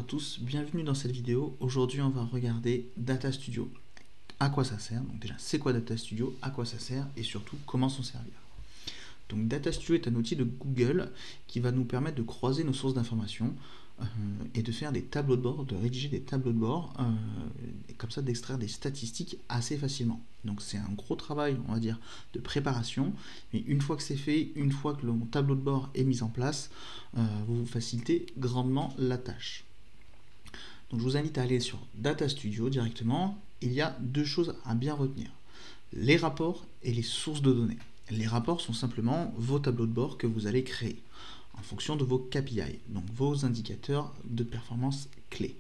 tous, bienvenue dans cette vidéo. Aujourd'hui on va regarder Data Studio. À quoi ça sert? Donc déjà, c'est quoi Data Studio? À quoi ça sert? Et surtout, comment s'en servir? Donc Data Studio est un outil de Google qui va nous permettre de croiser nos sources d'informations et de faire des tableaux de bord, de rédiger des tableaux de bord et comme ça d'extraire des statistiques assez facilement. Donc c'est un gros travail, on va dire, de préparation, mais une fois que c'est fait, une fois que le tableau de bord est mis en place, vous facilitez grandement la tâche. Donc je vous invite à aller sur Data Studio directement. Il y a deux choses à bien retenir: les rapports et les sources de données. Les rapports sont simplement vos tableaux de bord que vous allez créer en fonction de vos KPI, donc vos indicateurs de performance clés.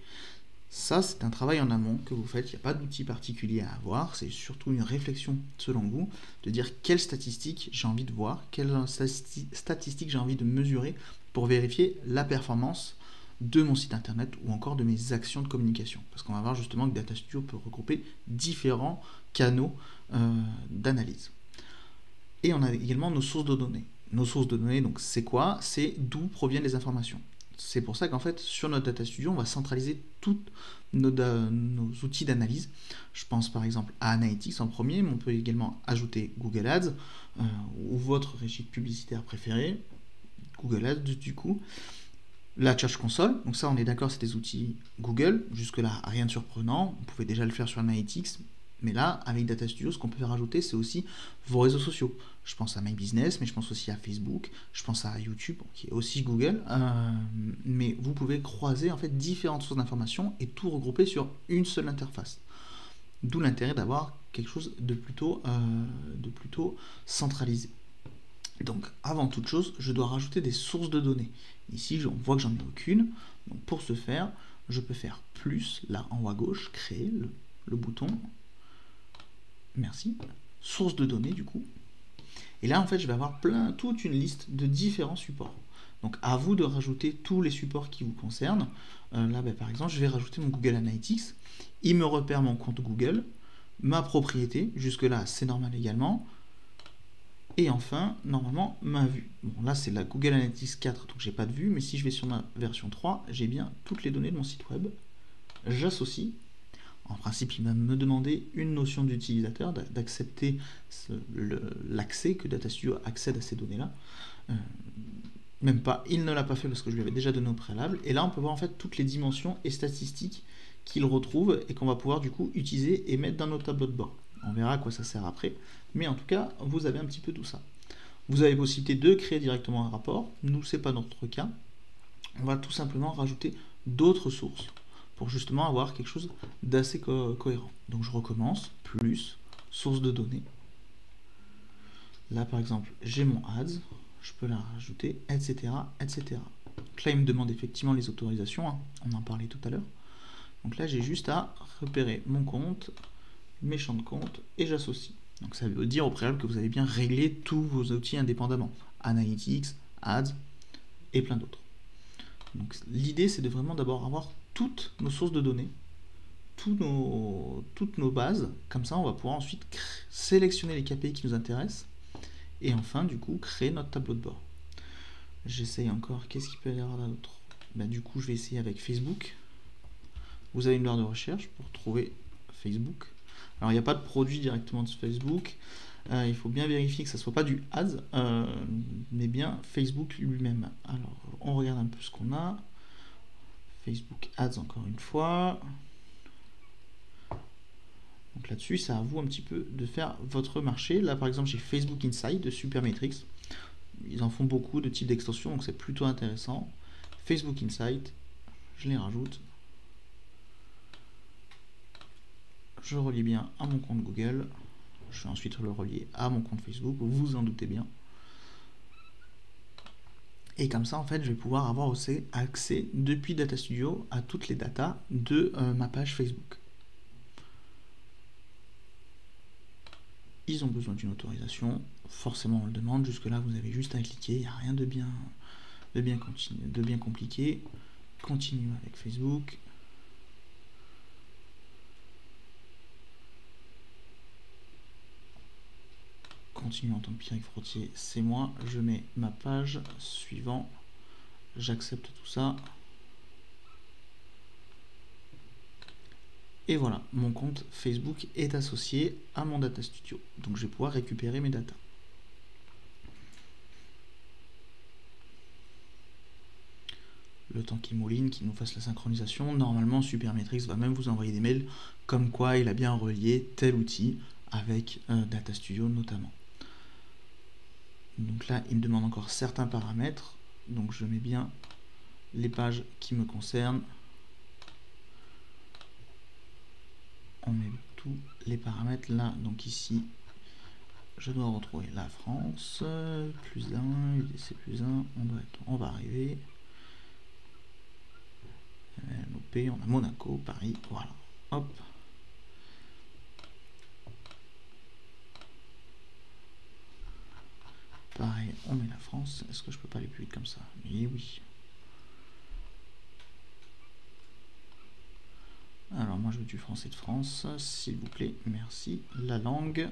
Ça, c'est un travail en amont que vous faites, il n'y a pas d'outil particulier à avoir, c'est surtout une réflexion selon vous, de dire quelles statistiques j'ai envie de voir, quelles statistiques j'ai envie de mesurer pour vérifier la performance de mon site internet ou encore de mes actions de communication. Parce qu'on va voir justement que Data Studio peut regrouper différents canaux d'analyse. Et on a également nos sources de données. Nos sources de données, donc c'est quoi? C'est d'où proviennent les informations. C'est pour ça qu'en fait, sur notre Data Studio, on va centraliser tous nos outils d'analyse. Je pense par exemple à Analytics en premier, mais on peut également ajouter Google Ads ou votre régie publicitaire préférée, Google Ads du coup. La Search Console, donc ça on est d'accord, c'est des outils Google, jusque-là rien de surprenant, vous pouvez déjà le faire sur Analytics, mais là, avec Data Studio, ce qu'on peut rajouter, c'est aussi vos réseaux sociaux. Je pense à My Business, mais je pense aussi à Facebook, je pense à YouTube, qui est aussi Google, mais vous pouvez croiser en fait différentes sources d'informations et tout regrouper sur une seule interface. D'où l'intérêt d'avoir quelque chose de plutôt centralisé. Donc, avant toute chose, je dois rajouter des sources de données. Ici, on voit que j'en ai aucune. Donc, pour ce faire, je peux faire plus, là en haut à gauche, créer le bouton. Merci. Source de données, du coup. Et là, en fait, je vais avoir toute une liste de différents supports. Donc, à vous de rajouter tous les supports qui vous concernent. Là, par exemple, je vais rajouter mon Google Analytics. Il me repère mon compte Google, ma propriété. Jusque-là, c'est normal également. Et enfin, normalement, ma vue. Bon, là, c'est la Google Analytics 4, donc j'ai pas de vue, mais si je vais sur ma version 3, j'ai bien toutes les données de mon site web. J'associe. En principe, il va me demander une notion d'utilisateur, d'accepter l'accès, que Data Studio accède à ces données-là. Même pas, il ne l'a pas fait parce que je lui avais déjà donné au préalable. Et là, on peut voir en fait toutes les dimensions et statistiques qu'il retrouve et qu'on va pouvoir du coup utiliser et mettre dans nos tableaux de bord. On verra à quoi ça sert après, mais en tout cas, vous avez un petit peu tout ça. Vous avez possibilité de créer directement un rapport. Nous, c'est pas notre cas. On va tout simplement rajouter d'autres sources pour justement avoir quelque chose d'assez cohérent. Donc je recommence, plus, source de données. Là, par exemple, j'ai mon ads, je peux la rajouter, etc., etc. Donc là, il me demande effectivement les autorisations, hein. On en parlait tout à l'heure. Donc là, j'ai juste à repérer mon compte, mes champs de compte, et j'associe. Donc ça veut dire au préalable que vous avez bien réglé tous vos outils indépendamment. Analytics, Ads, et plein d'autres. Donc l'idée, c'est de vraiment d'abord avoir toutes nos sources de données, toutes nos bases. Comme ça, on va pouvoir ensuite sélectionner les KPI qui nous intéressent, et enfin, du coup, créer notre tableau de bord. J'essaye encore. Qu'est-ce qu'il peut y avoir d'autre? Du coup, je vais essayer avec Facebook. Vous avez une barre de recherche pour trouver Facebook. Alors, il n'y a pas de produit directement de Facebook. Il faut bien vérifier que ça ne soit pas du ads, mais bien Facebook lui-même. Alors, on regarde un peu ce qu'on a. Facebook Ads, encore une fois. Donc là-dessus, c'est à vous un petit peu de faire votre marché. Là, par exemple, j'ai Facebook Insight de Supermetrics. Ils en font beaucoup de types d'extensions, donc c'est plutôt intéressant. Facebook Insight, je les rajoute. Je relie bien à mon compte Google. Je vais ensuite le relier à mon compte Facebook, vous vous en doutez bien. Et comme ça, en fait, je vais pouvoir avoir aussi accès depuis Data Studio à toutes les datas de ma page Facebook. Ils ont besoin d'une autorisation, forcément on le demande. Jusque-là, vous avez juste à cliquer, il n'y a rien de bien compliqué. Continue avec Facebook. Continue en tant que Pierre Frottier, c'est moi. Je mets ma page suivant. J'accepte tout ça. Et voilà, mon compte Facebook est associé à mon Data Studio. Donc je vais pouvoir récupérer mes datas. Le temps qu'il mouline, qu'il nous fasse la synchronisation. Normalement, Supermetrics va même vous envoyer des mails comme quoi il a bien relié tel outil avec Data Studio notamment. Donc là, il me demande encore certains paramètres. Donc je mets bien les pages qui me concernent. On met tous les paramètres là. Donc ici, je dois retrouver la France, plus 1, UDC plus 1, on va arriver. LOP, on a Monaco, Paris, voilà. Hop. Pareil, on met la France. Est-ce que je peux pas aller plus vite comme ça? Oui, oui. Alors moi je veux du français de France, s'il vous plaît, merci. La langue.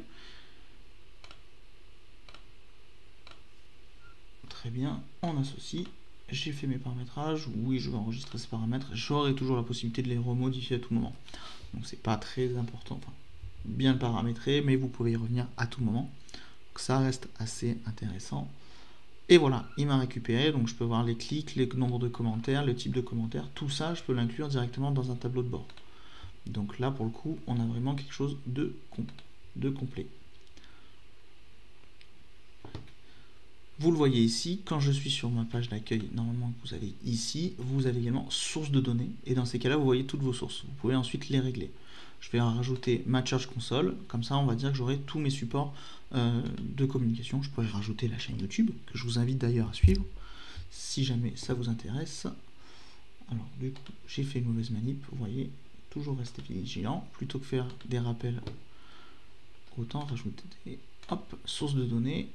Très bien, on associe. J'ai fait mes paramétrages, oui je vais enregistrer ces paramètres, j'aurai toujours la possibilité de les remodifier à tout moment. Donc c'est pas très important, enfin, bien le paramétrer, mais vous pouvez y revenir à tout moment. Donc ça reste assez intéressant. Et voilà, il m'a récupéré, donc je peux voir les clics, les nombres de commentaires, le type de commentaires, tout ça je peux l'inclure directement dans un tableau de bord. Donc là pour le coup, on a vraiment quelque chose de complet. Vous le voyez ici, quand je suis sur ma page d'accueil, normalement vous avez ici, vous avez également source de données, et dans ces cas-là, vous voyez toutes vos sources. Vous pouvez ensuite les régler. Je vais rajouter ma Search Console, comme ça on va dire que j'aurai tous mes supports de communication. Je pourrais rajouter la chaîne YouTube, que je vous invite d'ailleurs à suivre, si jamais ça vous intéresse. Alors du coup, j'ai fait une mauvaise manip, vous voyez, toujours rester vigilant, plutôt que faire des rappels, autant rajouter des sources de données.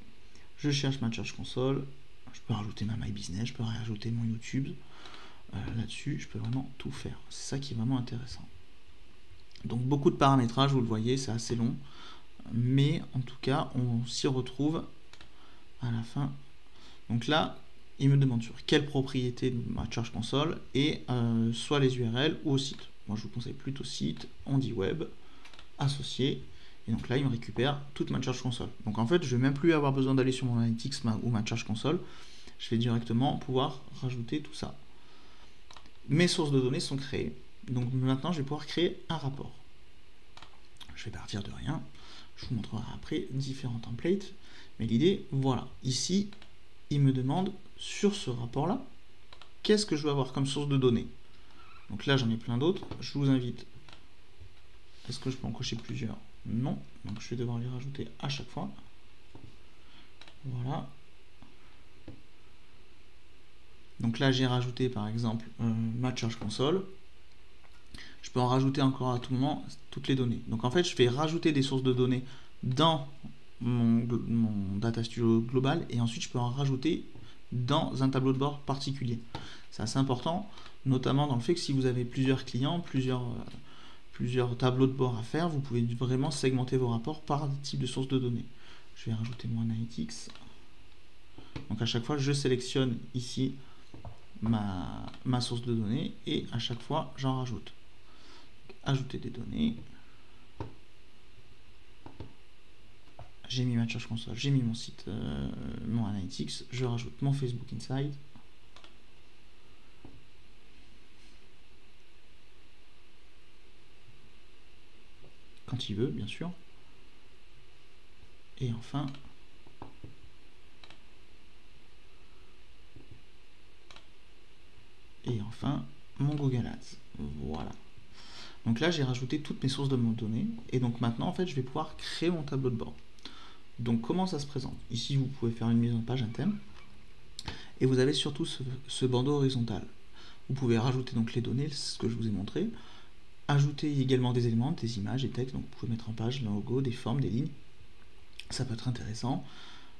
Je cherche ma Search Console, je peux rajouter ma My Business, je peux rajouter mon YouTube. Là-dessus, je peux vraiment tout faire. C'est ça qui est vraiment intéressant. Donc beaucoup de paramétrage, vous le voyez, c'est assez long. Mais en tout cas, on s'y retrouve à la fin. Donc là, il me demande sur quelle propriété de ma Search Console et soit les URL ou au site. Moi, je vous conseille plutôt site, on dit web, associé. Et donc là, il me récupère toute ma Search Console. Donc en fait, je ne vais même plus avoir besoin d'aller sur mon Analytics ou ma Search Console. Je vais directement pouvoir rajouter tout ça. Mes sources de données sont créées. Donc maintenant, je vais pouvoir créer un rapport. Je vais partir de rien. Je vous montrerai après différents templates. Mais l'idée, voilà. Ici, il me demande sur ce rapport-là, qu'est-ce que je veux avoir comme source de données. Donc là, j'en ai plein d'autres. Je vous invite. Est-ce que je peux en cocher plusieurs? Non, donc je vais devoir les rajouter à chaque fois. Voilà. Donc là, j'ai rajouté par exemple ma Search Console. Je peux en rajouter encore à tout moment toutes les données. Donc en fait, je vais rajouter des sources de données dans mon Data Studio global et ensuite je peux en rajouter dans un tableau de bord particulier. C'est assez important, notamment dans le fait que si vous avez plusieurs clients, plusieurs tableaux de bord à faire, vous pouvez vraiment segmenter vos rapports par type de source de données. Je vais rajouter mon Analytics. Donc à chaque fois, je sélectionne ici ma source de données et à chaque fois, j'en rajoute. Ajouter des données. J'ai mis ma Search Console, j'ai mis mon site, mon Analytics, je rajoute mon Facebook Inside. Quand il veut, bien sûr. Et enfin, mon Google Ads. Voilà. Donc là, j'ai rajouté toutes mes sources de données. Et donc maintenant, en fait, je vais pouvoir créer mon tableau de bord. Donc comment ça se présente? Ici, vous pouvez faire une mise en page, un thème. Et vous avez surtout ce bandeau horizontal. Vous pouvez rajouter donc les données, c'est ce que je vous ai montré. Ajouter également des éléments, des images, des textes. Donc vous pouvez mettre en page, un logo, des formes, des lignes. Ça peut être intéressant.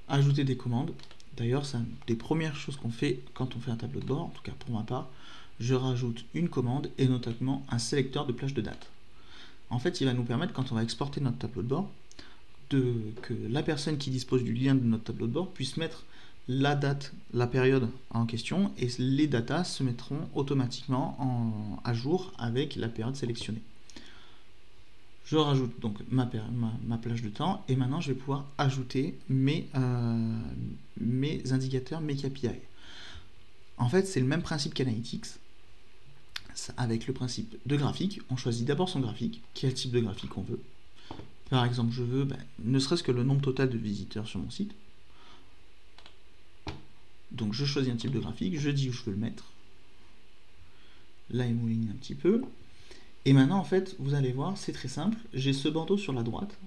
Ajouter des commandes. D'ailleurs, c'est une des premières choses qu'on fait quand on fait un tableau de bord, en tout cas pour ma part. Je rajoute une commande et notamment un sélecteur de plage de date. En fait, il va nous permettre, quand on va exporter notre tableau de bord, que la personne qui dispose du lien de notre tableau de bord puisse mettre la date, la période en question, et les datas se mettront automatiquement à jour avec la période sélectionnée. Je rajoute donc ma plage de temps et maintenant je vais pouvoir ajouter mes indicateurs, mes KPI. En fait, c'est le même principe qu'Analytics, avec le principe de graphique. On choisit d'abord son graphique, quel type de graphique on veut. Par exemple, je veux ne serait-ce que le nombre total de visiteurs sur mon site. Donc je choisis un type de graphique, je dis où je veux le mettre. Là, il mouline un petit peu. Et maintenant, en fait, vous allez voir, c'est très simple. J'ai ce bandeau sur la droite.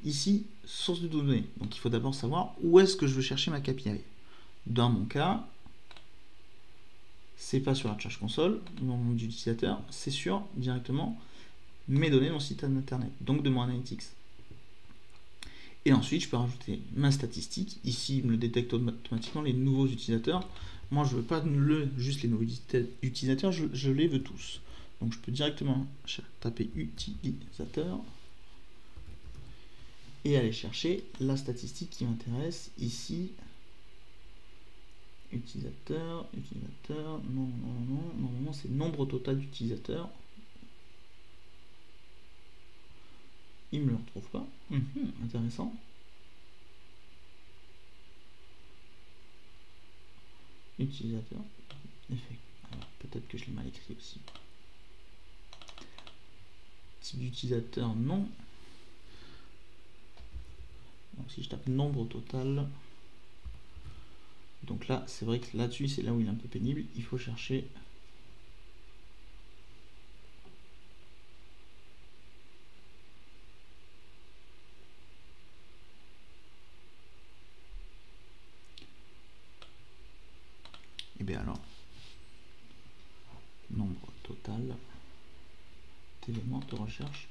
Ici, source de données. Donc il faut d'abord savoir où est-ce que je veux chercher ma KPI. Dans mon cas, c'est pas sur la Search Console, mon nom d'utilisateur, c'est sur directement mes données de mon site internet, donc de mon Analytics. Et ensuite, je peux rajouter ma statistique. Ici, il me détecte automatiquement les nouveaux utilisateurs. Moi, je ne veux pas juste les nouveaux utilisateurs, je les veux tous. Donc, je peux directement taper utilisateur et aller chercher la statistique qui m'intéresse. Ici, utilisateur, normalement c'est nombre total d'utilisateurs. Il ne me le retrouve pas. Intéressant. Utilisateur. Effet. Alors peut-être que je l'ai mal écrit aussi. Type d'utilisateur, non. Donc si je tape nombre total. Donc là, c'est vrai que là-dessus, c'est là où il est un peu pénible. Il faut chercher. Et bien alors, nombre total d'éléments de recherche.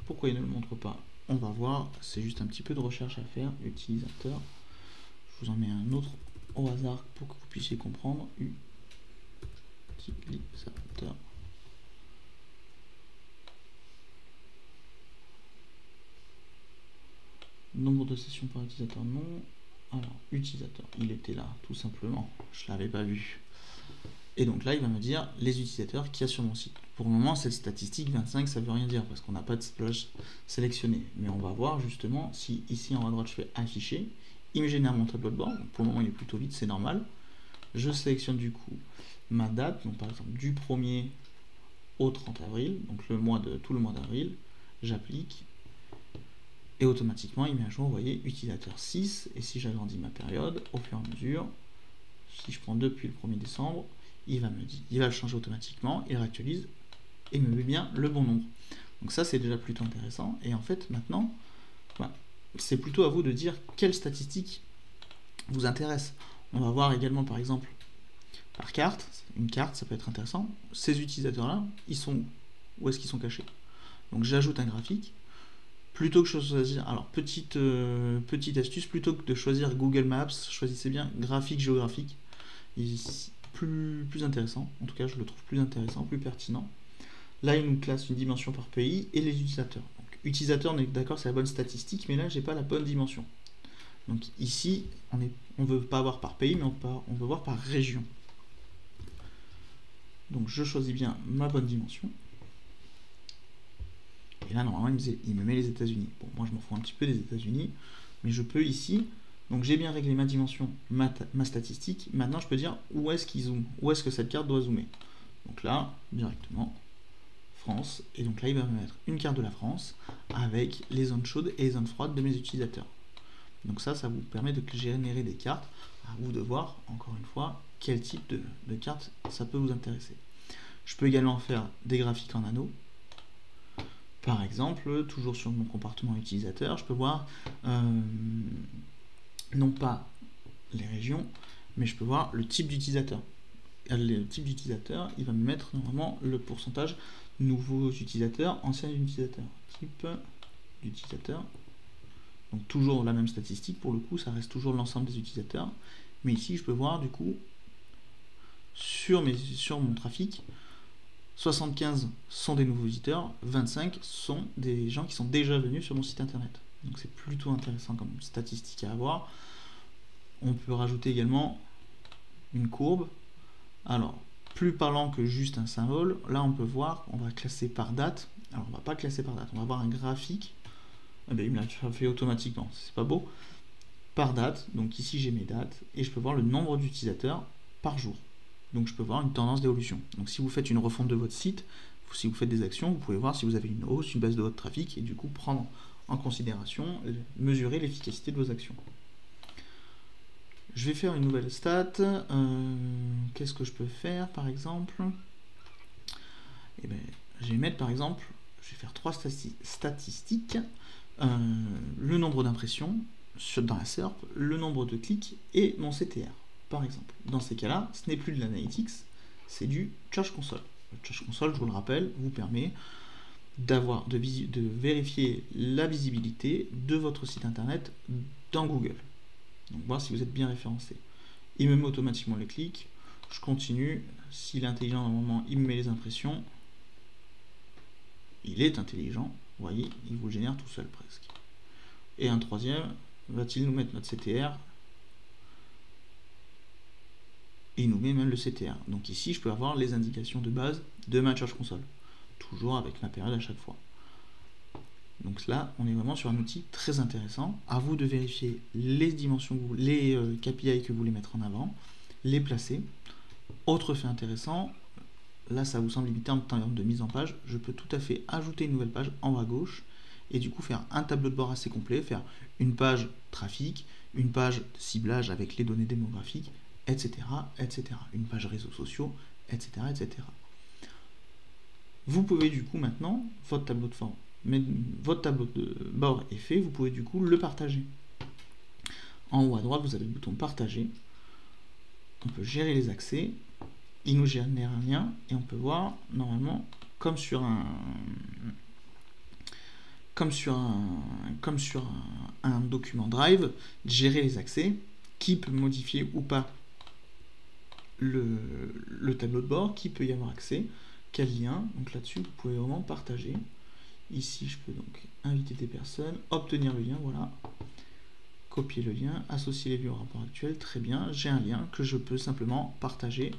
Pourquoi il ne le montre pas? On va voir, c'est juste un petit peu de recherche à faire. Utilisateur. Je vous en mets un autre au hasard pour que vous puissiez comprendre. Utilisateur. Nombre de sessions par utilisateur, non. Alors, utilisateur, il était là, tout simplement. Je ne l'avais pas vu. Et donc là, il va me dire les utilisateurs qu'il y a sur mon site. Pour le moment, cette statistique 25, ça ne veut rien dire parce qu'on n'a pas de splash sélectionné. Mais on va voir justement si ici en haut à droite, je fais afficher. Il me génère mon tableau de bord. Donc pour le moment, il est plutôt vite, c'est normal. Je sélectionne du coup ma date. Donc par exemple, du 1er au 30 avril. Donc tout le mois d'avril. J'applique. Et automatiquement, il met à jour, vous voyez, utilisateur 6. Et si j'agrandis ma période, au fur et à mesure, si je prends depuis le 1er décembre, il va le changer automatiquement, il réactualise et me met bien le bon nombre. Donc ça, c'est déjà plutôt intéressant. Et en fait, maintenant, c'est plutôt à vous de dire quelle statistique vous intéresse. On va voir également, par exemple, par carte. Une carte, ça peut être intéressant. Ces utilisateurs-là, où est-ce qu'ils sont cachés? Donc j'ajoute un graphique. Plutôt que de choisir, alors petite astuce, plutôt que de choisir Google Maps, choisissez bien graphique géographique. Plus intéressant, en tout cas je le trouve plus intéressant, plus pertinent. Là il nous classe une dimension par pays et les utilisateurs. Donc utilisateur, on est d'accord, c'est la bonne statistique, mais là j'ai pas la bonne dimension. Donc ici on veut pas voir par pays, mais on veut voir par région. Donc je choisis bien ma bonne dimension. Et là, normalement, il me met les États-Unis. Bon, moi, je m'en fous un petit peu des États-Unis, mais je peux ici. Donc, j'ai bien réglé ma dimension, ma statistique. Maintenant, je peux dire où est-ce qu'il zoome, où est-ce que cette carte doit zoomer. Donc là, directement, France. Et donc là, il va me mettre une carte de la France avec les zones chaudes et les zones froides de mes utilisateurs. Donc ça vous permet de générer des cartes. À vous de voir, encore une fois, quel type de carte ça peut vous intéresser. Je peux également faire des graphiques en anneaux. Par exemple, toujours sur mon comportement utilisateur, je peux voir non pas les régions, mais je peux voir le type d'utilisateur. Le type d'utilisateur, il va me mettre normalement le pourcentage nouveaux utilisateurs, anciens utilisateurs. Type d'utilisateur. Donc toujours la même statistique, pour le coup, ça reste toujours l'ensemble des utilisateurs. Mais ici, je peux voir du coup sur mon trafic. 75 sont des nouveaux visiteurs, 25 sont des gens qui sont déjà venus sur mon site internet. Donc c'est plutôt intéressant comme statistique à avoir. On peut rajouter également une courbe. Alors, plus parlant que juste un symbole, là on peut voir, on va classer par date. Alors on va pas classer par date, on va avoir un graphique. Ah ben, il me l'a fait automatiquement, c'est pas beau. Par date, donc ici j'ai mes dates, et je peux voir le nombre d'utilisateurs par jour. Donc je peux voir une tendance d'évolution. Donc si vous faites une refonte de votre site, si vous faites des actions, vous pouvez voir si vous avez une hausse, une baisse de votre trafic, et du coup prendre en considération, mesurer l'efficacité de vos actions. Je vais faire une nouvelle stat. Qu'est-ce que je peux faire par exemple? Eh ben, je vais mettre par exemple, je vais faire 3 statistiques. Le nombre d'impressions dans la SERP, le nombre de clics et mon CTR, par exemple. Dans ces cas-là, ce n'est plus de l'analytics, c'est du Search Console. Le Search Console, je vous le rappelle, vous permet de vérifier la visibilité de votre site internet dans Google. Donc voir si vous êtes bien référencé. Il me met automatiquement les clics. Je continue. S'il est intelligent, normalement, il me met les impressions. Il est intelligent. Vous voyez, il vous le génère tout seul presque. Et un troisième, va-t-il nous mettre notre CTR? Et il nous met même le CTR. Donc ici, je peux avoir les indications de base de ma Search Console. Toujours avec ma période à chaque fois. Donc là, on est vraiment sur un outil très intéressant. À vous de vérifier les dimensions, les KPI que vous voulez mettre en avant, les placer. Autre fait intéressant, là ça vous semble limité en termes de mise en page, je peux tout à fait ajouter une nouvelle page en haut à gauche et du coup faire un tableau de bord assez complet, faire une page trafic, une page ciblage avec les données démographiques, etc., etc., une page réseaux sociaux, etc., etc. Vous pouvez du coup maintenant, votre tableau de bord est fait, vous pouvez du coup le partager. En haut à droite, vous avez le bouton partager. On peut gérer les accès. Il nous génère un lien et on peut voir normalement comme sur un document Drive, gérer les accès, qui peut modifier ou pas le tableau de bord, qui peut y avoir accès, quel lien. Donc là-dessus, vous pouvez vraiment partager. Ici, je peux donc inviter des personnes, obtenir le lien, voilà. Copier le lien, associer les lieux au rapport actuel, très bien. J'ai un lien que je peux simplement partager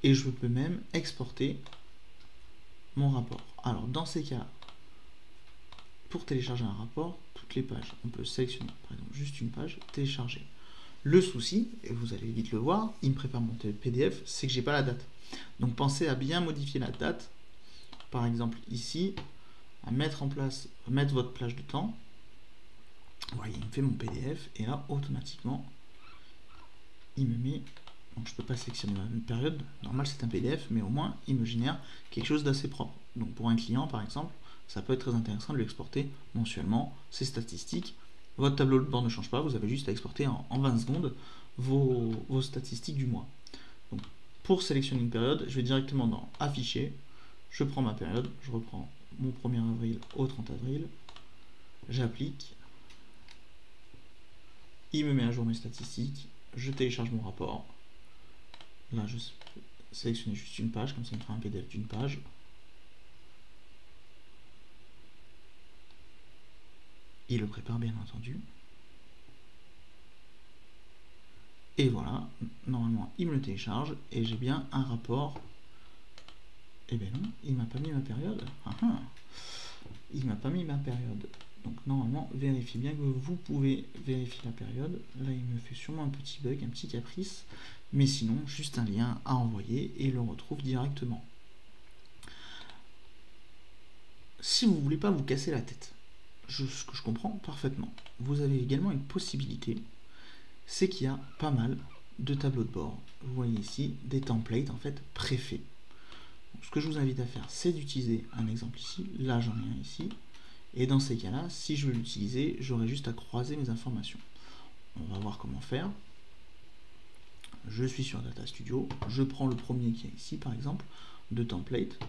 et je peux même exporter mon rapport. Alors, dans ces cas, pour télécharger un rapport, toutes les pages, on peut sélectionner, par exemple, juste une page, télécharger. Le souci, et vous allez vite le voir, il me prépare mon PDF, c'est que j'ai pas la date. Donc, pensez à bien modifier la date. Par exemple, ici, à mettre votre plage de temps. Vous voyez, il me fait mon PDF et là, automatiquement, il me met. Donc, je peux pas sélectionner ma période. Normal, c'est un PDF, mais au moins, il me génère quelque chose d'assez propre. Donc, pour un client, par exemple, ça peut être très intéressant de lui exporter mensuellement ses statistiques. Votre tableau de bord ne change pas, vous avez juste à exporter en 20 secondes vos statistiques du mois. Donc, pour sélectionner une période, je vais directement dans Afficher. Je prends ma période, je reprends mon 1er avril au 30 avril, j'applique, il me met à jour mes statistiques, je télécharge mon rapport, là je peux sélectionner juste une page, comme ça il me fera un PDF d'une page, il le prépare bien entendu, et voilà, normalement il me le télécharge, et j'ai bien un rapport. Eh bien non, il m'a pas mis ma période. Il m'a pas mis ma période. Donc normalement, vérifiez bien que vous pouvez vérifier la période. Là, il me fait sûrement un petit bug, un petit caprice. Mais sinon, juste un lien à envoyer et il le retrouve directement. Si vous ne voulez pas vous casser la tête, ce que je comprends parfaitement, vous avez également une possibilité, c'est qu'il y a pas mal de tableaux de bord. Vous voyez ici des templates en fait préfaits. Ce que je vous invite à faire, c'est d'utiliser un exemple ici. Là, j'en ai un ici. Et dans ces cas-là, si je veux l'utiliser, j'aurai juste à croiser mes informations. On va voir comment faire. Je suis sur Data Studio. Je prends le premier qui est ici, par exemple, de template.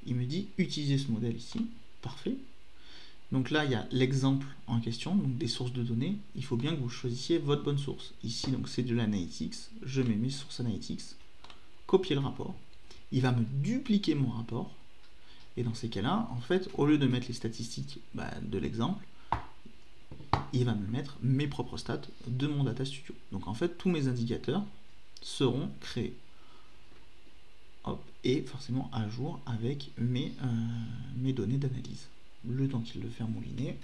Il me dit utiliser ce modèle ici. Parfait. Donc là, il y a l'exemple en question, donc des sources de données. Il faut bien que vous choisissiez votre bonne source. Ici, donc c'est de l'analytics. Je mets mes sources analytics. Copier le rapport. Il va me dupliquer mon rapport. Et dans ces cas-là, en fait, au lieu de mettre les statistiques de l'exemple, il va me mettre mes propres stats de mon Data Studio. Donc en fait, tous mes indicateurs seront créés. Hop, est forcément à jour avec mes données d'analyse. Le temps qu'il le fait mouliner.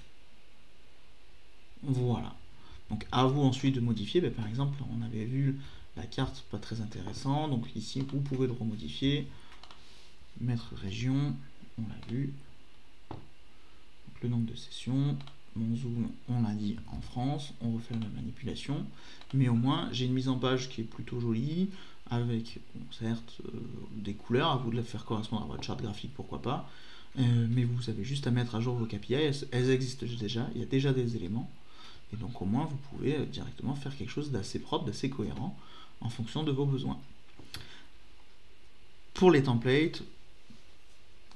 Voilà. Donc à vous ensuite de modifier. Par exemple, on avait vu la carte, pas très intéressant. Donc ici, vous pouvez le remodifier. Mettre région, on l'a vu. Donc, le nombre de sessions. Mon zoom, on l'a dit en France. On refait la même manipulation. Mais au moins, j'ai une mise en page qui est plutôt jolie. Avec, bon, certes, des couleurs. À vous de la faire correspondre à votre charte graphique, pourquoi pas. Mais vous avez juste à mettre à jour vos KPI. Elles existent déjà. Il y a déjà des éléments. Et donc au moins vous pouvez directement faire quelque chose d'assez propre, d'assez cohérent en fonction de vos besoins. Pour les templates,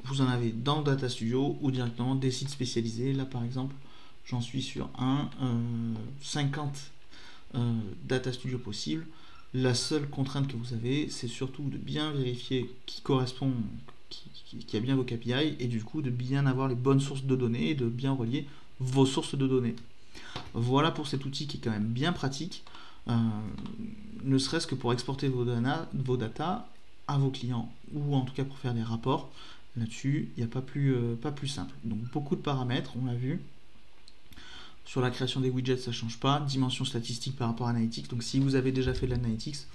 vous en avez dans le Data Studio ou directement des sites spécialisés. Là par exemple, j'en suis sur 50 Data Studio possibles. La seule contrainte que vous avez, c'est surtout de bien vérifier qui correspond, qui a bien vos KPI, et du coup de bien avoir les bonnes sources de données et de bien relier vos sources de données. Voilà pour cet outil qui est quand même bien pratique, ne serait-ce que pour exporter vos data à vos clients, ou en tout cas pour faire des rapports. Là-dessus, il n'y a pas plus simple. Donc beaucoup de paramètres, on l'a vu. Sur la création des widgets, ça ne change pas. Dimension statistique par rapport à Analytics. Donc si vous avez déjà fait de l'Analytics,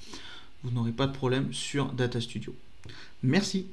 vous n'aurez pas de problème sur Data Studio. Merci.